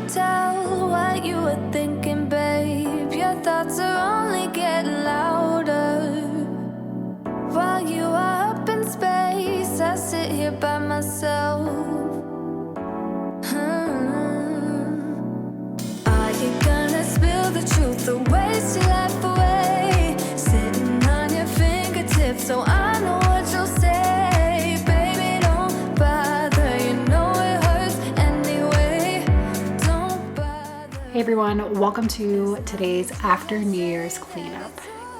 tell what you were thinking, babe. Your thoughts are only getting louder. While you are up in space, I sit here by myself. Are you gonna spill the truth or waste your life away? Sitting on your fingertips so I know what you'll say. Baby, don't bother, you know it hurts anyway. Don't bother. Hey everyone, welcome to today's after New Year's cleanup.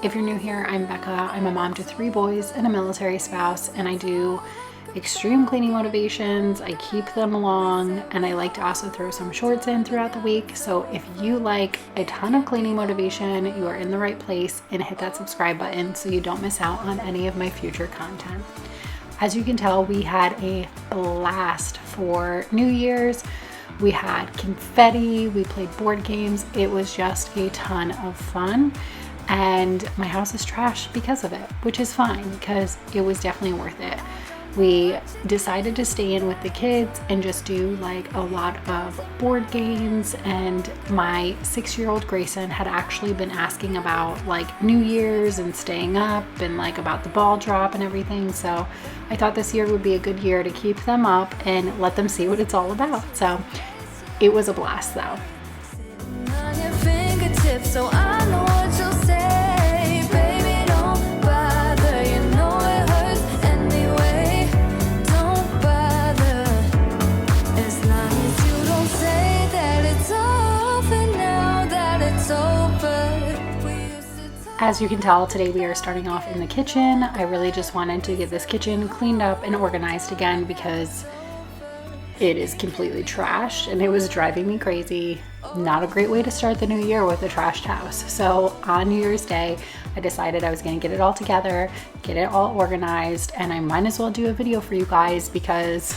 If you're new here, I'm Becca. I'm a mom to 3 boys and a military spouse, and I do extreme cleaning motivations. I keep them along, and I like to also throw some shorts in throughout the week. So if you like a ton of cleaning motivation, you are in the right place, and hit that subscribe button so you don't miss out on any of my future content. As you can tell, we had a blast for New Year's. We had confetti, we played board games. It was just a ton of fun. And my house is trashed because of it, which is fine because it was definitely worth it. We decided to stay in with the kids and just do like a lot of board games, and my 6-year-old Grayson had actually been asking about like New Year's and staying up and like about the ball drop and everything. So I thought this year would be a good year to keep them up and let them see what it's all about. So it was a blast though. On your fingertips so I know what you'll say. Baby, don't bother, you know it hurts anyway. Don't bother, as long as you don't say that it's over now, that it's over. We used to talk. As you can tell, today we are starting off in the kitchen. I really just wanted to get this kitchen cleaned up and organized again because it is completely trashed and it was driving me crazy. Not a great way to start the new year with a trashed house. So on New Year's Day, I decided I was going to get it all together, get it all organized, and I might as well do a video for you guys because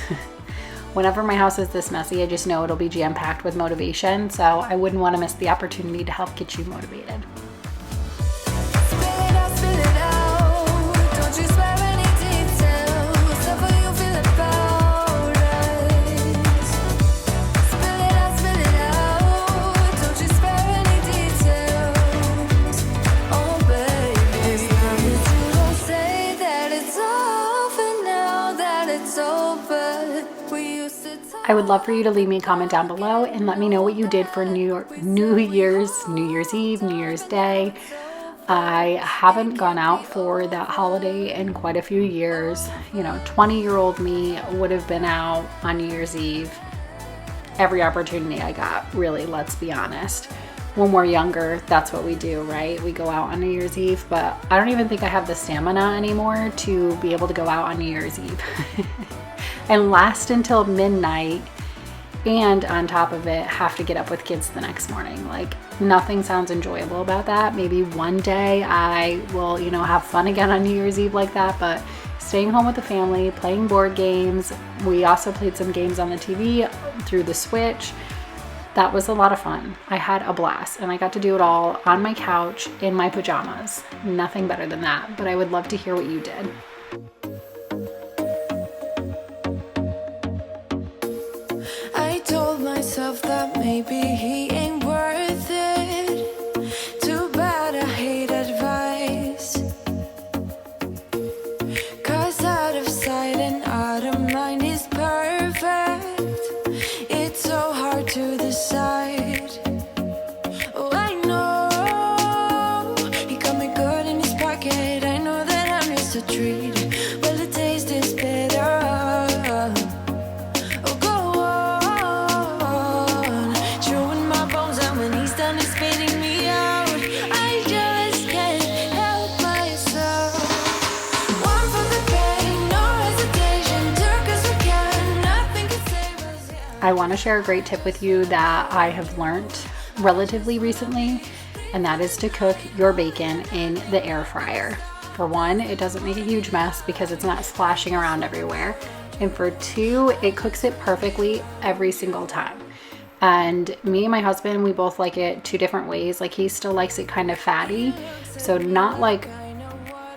whenever my house is this messy, I just know it'll be jam-packed with motivation. So I wouldn't want to miss the opportunity to help get you motivated. Spill it out, don't you spare any details of how you feel about us. Spill it out, don't you spare any details. Oh baby, as long as you don't say that it's over now, that it's over. We used to talk. I would love for you to leave me a comment down below and let me know what you did for New Year's Eve, New Year's Day. I haven't gone out for that holiday in quite a few years. You know, 20-year-old me would have been out on New Year's Eve every opportunity I got, really, let's be honest. When we're younger, that's what we do, right? We go out on New Year's Eve, but I don't even think I have the stamina anymore to be able to go out on New Year's Eve and last until midnight. And on top of it, have to get up with kids the next morning. Like, nothing sounds enjoyable about that. Maybe one day I will, have fun again on New Year's Eve like that, but staying home with the family, playing board games. We also played some games on the TV through the Switch. That was a lot of fun. I had a blast, and I got to do it all on my couch in my pajamas. Nothing better than that, but I would love to hear what you did. I told myself that maybe he ain't worth it. Too bad I hate advice. 'Cause out of sight and out of mind is perfect. It's so hard to decide. Oh, I know he got me good in his pocket. I know that I'm just a treat. Well, the taste is better. I want to share a great tip with you that I have learned relatively recently, and that is to cook your bacon in the air fryer. For one, it doesn't make a huge mess because it's not splashing around everywhere. And for two, it cooks it perfectly every single time. And me and my husband, we both like it 2 different ways. Like, he still likes it kind of fatty, so not like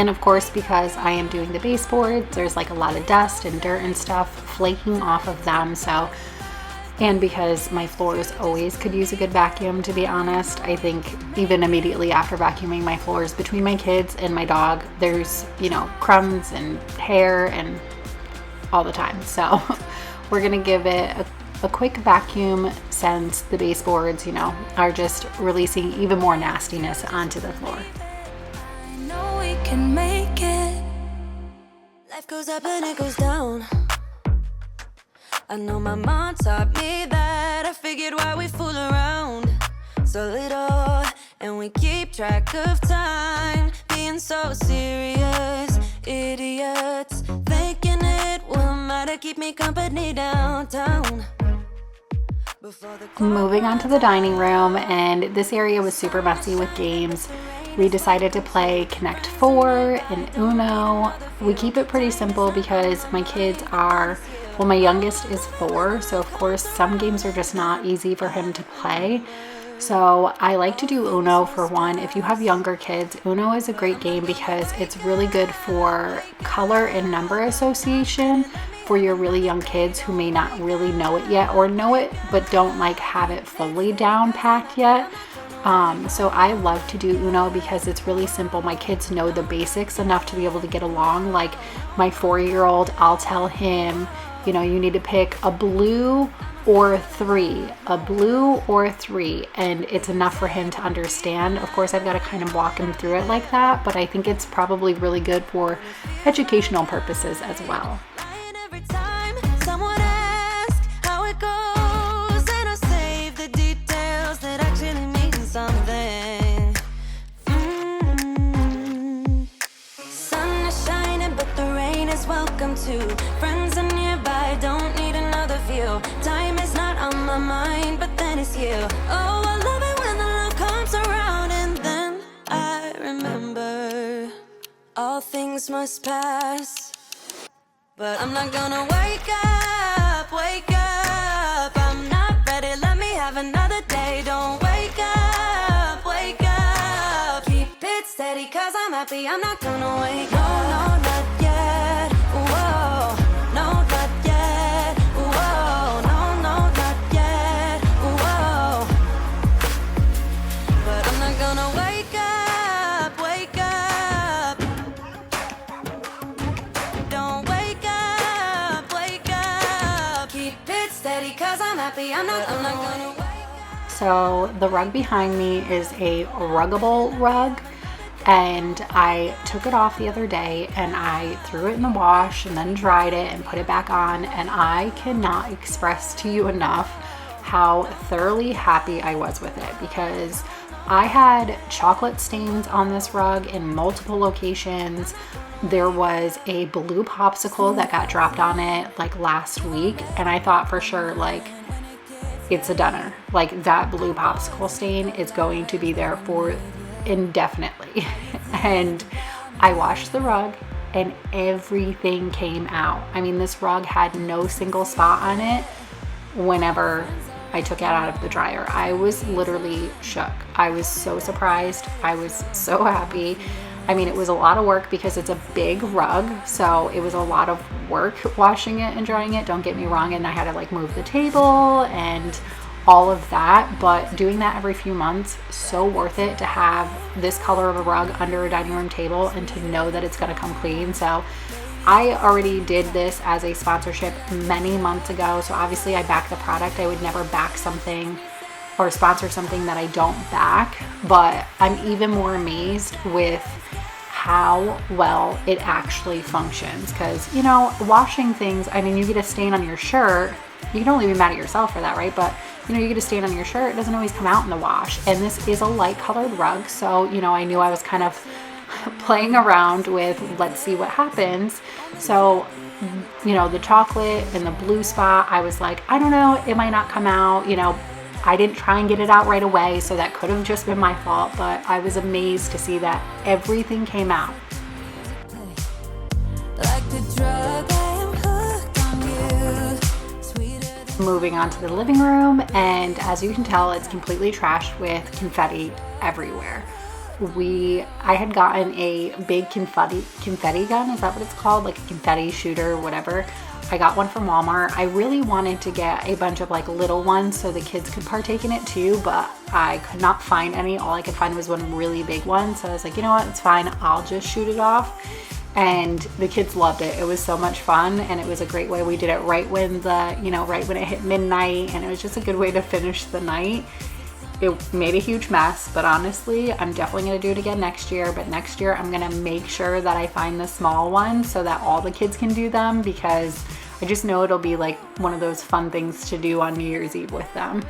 And of course, because I am doing the baseboards, there's like a lot of dust and dirt and stuff flaking off of them. And because my floors always could use a good vacuum, to be honest, I think even immediately after vacuuming my floors, between my kids and my dog, there's, crumbs and hair and all the time. So we're gonna give it a quick vacuum, since the baseboards, are just releasing even more nastiness onto the floor. I know we can make it. Life goes up and it goes down. I know my mom taught me that. I figured why we fool around so little, and we keep track of time, being so serious, idiots, thinking it will matter, keep me company downtown. Moving on to the dining room, and this area was super messy with games. We decided to play Connect 4 and Uno. We keep it pretty simple because my kids are, well, my youngest is 4, so of course some games are just not easy for him to play. So I like to do Uno for one. If you have younger kids, Uno is a great game because it's really good for color and number association for your really young kids who may not really know it yet, or know it but don't like have it fully down packed yet. So I love to do Uno because it's really simple. My kids know the basics enough to be able to get along. Like my 4-year-old, I'll tell him, you need to pick a blue or 3, and it's enough for him to understand. Of course, I've got to kind of walk him through it like that, but I think it's probably really good for educational purposes as well. Every time someone asks how it goes, and I save the details that actually mean something. Sun is shining, but the rain is welcome too. Friends are nearby, don't need another view. Time is not on my mind, but then it's you. Oh, I love it when the love comes around, and then I remember all things must pass. But I'm not gonna wake up, I'm not ready, let me have another day. Don't wake up, keep it steady, cause I'm happy, I'm not gonna wake up. No, not yet, whoa, no, not yet, whoa, no, not yet, whoa. But I'm not gonna wake up. Don't wake up, keep it steady, cause I'm happy, I'm not gonna wake up. So the rug behind me is a ruggable rug, and I took it off the other day and I threw it in the wash and then dried it and put it back on, and I cannot express to you enough how thoroughly happy I was with it, because I had chocolate stains on this rug in multiple locations. There was a blue popsicle that got dropped on it like last week, and I thought for sure like it's a dunner. Like that blue popsicle stain is going to be there for indefinitely. And I washed the rug and everything came out. I mean, this rug had no single spot on it whenever I took it out of the dryer. I was literally shook. I was so surprised. I was so happy. I mean, it was a lot of work because it's a big rug, so it was a lot of work washing it and drying it, don't get me wrong, and I had to like move the table and all of that, but doing that every few months, so worth it to have this color of a rug under a dining room table and to know that it's going to come clean. So I already did this as a sponsorship many months ago, so obviously I back the product. I would never back something or sponsor something that I don't back, but I'm even more amazed with how well it actually functions, because washing things, I mean, you get a stain on your shirt, you can only be mad at yourself for that, right? But you get a stain on your shirt, it doesn't always come out in the wash, and this is a light colored rug, so I knew I was kind of playing around with, let's see what happens. So the chocolate and the blue spot, I was like, I don't know, it might not come out. I didn't try and get it out right away, so that could have just been my fault, but I was amazed to see that everything came out. Like the drug, I am hooked on you. Sweeter than Moving on to the living room, and as you can tell, it's completely trashed with confetti everywhere. I had gotten a big confetti gun, is that what it's called? Like a confetti shooter, whatever. I got one from Walmart. I really wanted to get a bunch of like little ones so the kids could partake in it too, but I could not find any. All I could find was one really big one. So I was like, you know what, it's fine, I'll just shoot it off. And the kids loved it. It was so much fun, and it was a great way. We did it right when right when it hit midnight, and it was just a good way to finish the night. It made a huge mess, but honestly, I'm definitely going to do it again next year. But next year, I'm going to make sure that I find the small one so that all the kids can do them, because I just know it'll be like one of those fun things to do on New Year's Eve with them.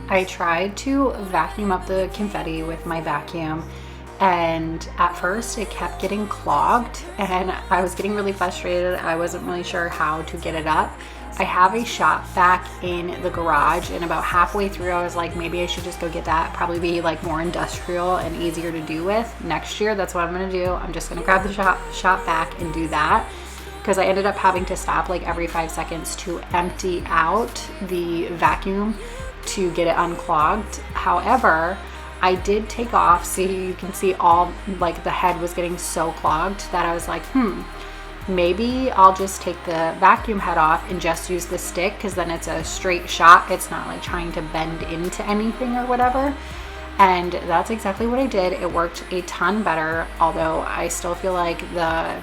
I tried to vacuum up the confetti with my vacuum, and at first it kept getting clogged and I was getting really frustrated. I wasn't really sure how to get it up. I have a shop vac in the garage, and about halfway through I was like, maybe I should just go get that. Probably be like more industrial and easier to do with. Next year, that's what I'm gonna do. I'm just gonna grab the shop vac and do that, because I ended up having to stop like every 5 seconds to empty out the vacuum to get it unclogged. However, I did take off, so you can see all like the head was getting so clogged that I was like, maybe I'll just take the vacuum head off and just use the stick, because then it's a straight shot. It's not like trying to bend into anything or whatever. And that's exactly what I did. It worked a ton better, although I still feel like the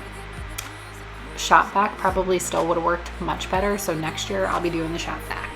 shop vac probably still would have worked much better. So next year I'll be doing the shop vac.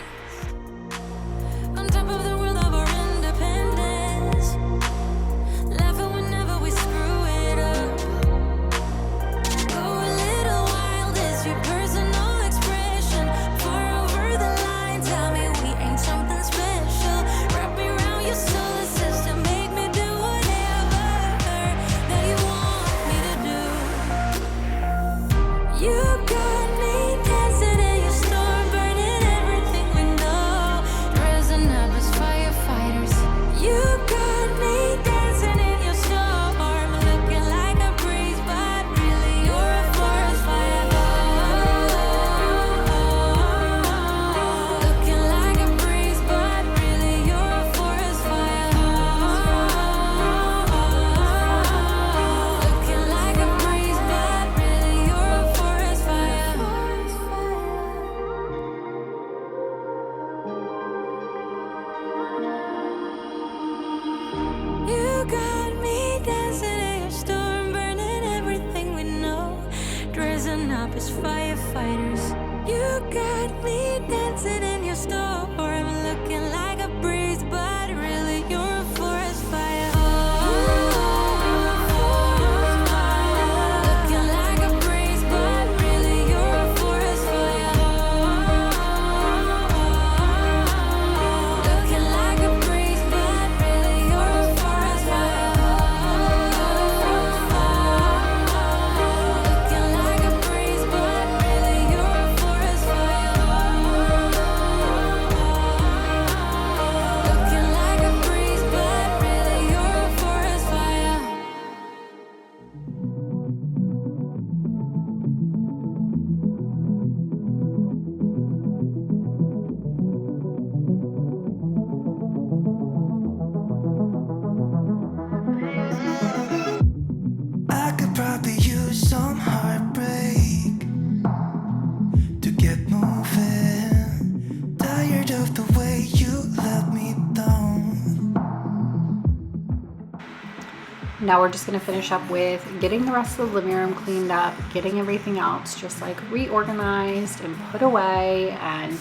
Now we're just gonna finish up with getting the rest of the living room cleaned up, getting everything else just like reorganized and put away and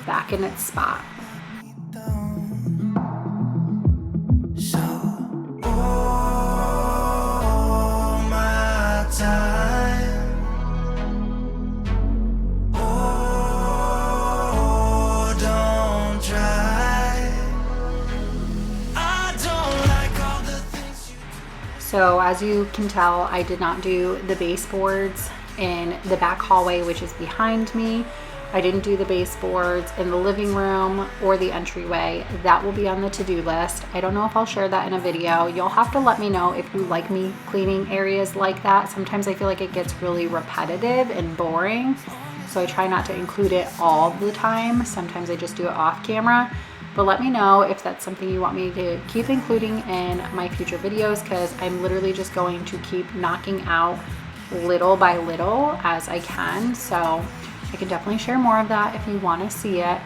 back in its spot. So, all my time, oh, don't try. I don't like all the things you do. So as you can tell, I did not do the baseboards in the back hallway, which is behind me. I didn't do the baseboards in the living room or the entryway. That will be on the to-do list. I don't know if I'll share that in a video. You'll have to let me know if you like me cleaning areas like that. Sometimes I feel like it gets really repetitive and boring, so I try not to include it all the time. Sometimes I just do it off camera. But let me know if that's something you want me to keep including in my future videos, because I'm literally just going to keep knocking out little by little as I can. So I can definitely share more of that if you want to see it.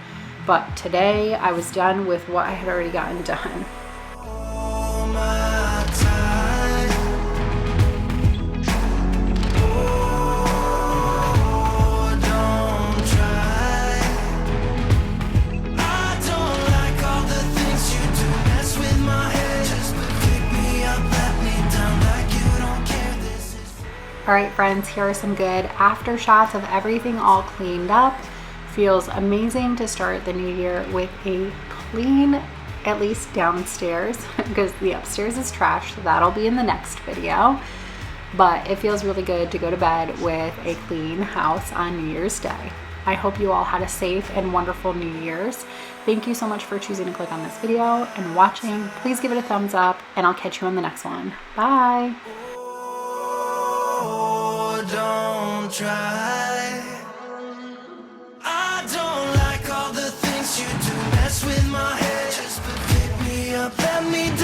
But today I was done with what I had already gotten done. All my time, oh, don't try. I don't like all the things you do. Mess with my head, just pick me up, let me down like you don't care. This is All right, friends, here are some good after shots of everything all cleaned up. Feels amazing to start the new year with a clean, at least downstairs, because the upstairs is trash, so that'll be in the next video. But it feels really good to go to bed with a clean house on New Year's Day. I hope you all had a safe and wonderful New Year's. Thank you so much for choosing to click on this video and watching. Please give it a thumbs up, and I'll catch you on the next one. Bye. oh, don't try. I don't like all the things you do. Mess with my head, just pick me up, let me down.